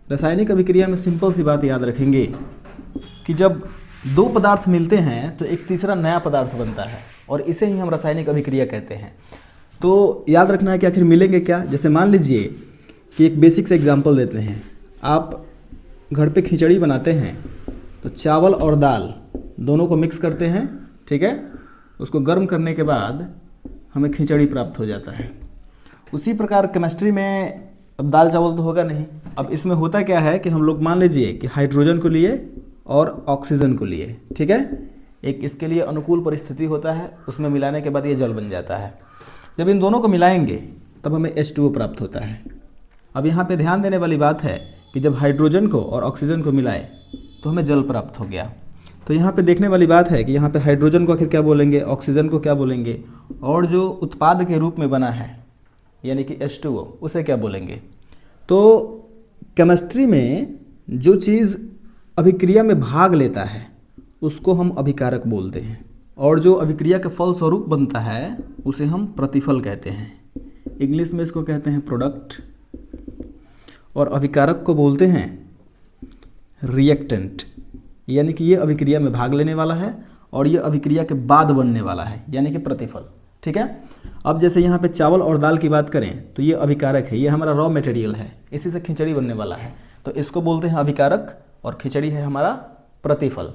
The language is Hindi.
रासायनिक अभिक्रिया में सिंपल सी बात याद रखेंगे कि जब दो पदार्थ मिलते हैं तो एक तीसरा नया पदार्थ बनता है और इसे ही हम रासायनिक अभिक्रिया कहते हैं। तो याद रखना है कि आखिर मिलेंगे क्या। जैसे मान लीजिए कि एक बेसिक से एग्जांपल देते हैं, आप घर पे खिचड़ी बनाते हैं तो चावल और दाल दोनों को मिक्स करते हैं, ठीक है, उसको गर्म करने के बाद हमें खिचड़ी प्राप्त हो जाता है। उसी प्रकार केमिस्ट्री में अब दाल चावल तो होगा नहीं, अब इसमें होता क्या है कि हम लोग मान लीजिए कि हाइड्रोजन को लिए और ऑक्सीजन को लिए, ठीक है, एक इसके लिए अनुकूल परिस्थिति होता है, उसमें मिलाने के बाद ये जल बन जाता है। जब इन दोनों को मिलाएंगे तब हमें H2O प्राप्त होता है। अब यहाँ पे ध्यान देने वाली बात है कि जब हाइड्रोजन को और ऑक्सीजन को मिलाए तो हमें जल प्राप्त हो गया। तो यहाँ पे देखने वाली बात है कि यहाँ पे हाइड्रोजन को आखिर क्या बोलेंगे, ऑक्सीजन को क्या बोलेंगे, और जो उत्पाद के रूप में बना है यानी कि H2O उसे क्या बोलेंगे। तो केमिस्ट्री में जो चीज़ अभिक्रिया में भाग लेता है उसको हम अभिकारक बोलते हैं, और जो अभिक्रिया के फलस्वरूप बनता है उसे हम प्रतिफल कहते हैं। इंग्लिश में इसको कहते हैं प्रोडक्ट, और अभिकारक को बोलते हैं रिएक्टेंट, यानी कि ये अभिक्रिया में भाग लेने वाला है और ये अभिक्रिया के बाद बनने वाला है यानी कि प्रतिफल, ठीक है। अब जैसे यहाँ पे चावल और दाल की बात करें तो ये अभिकारक है, ये हमारा रॉ मटेरियल है, इसी से खिचड़ी बनने वाला है, तो इसको बोलते हैं अभिकारक, और खिचड़ी है हमारा प्रतिफल।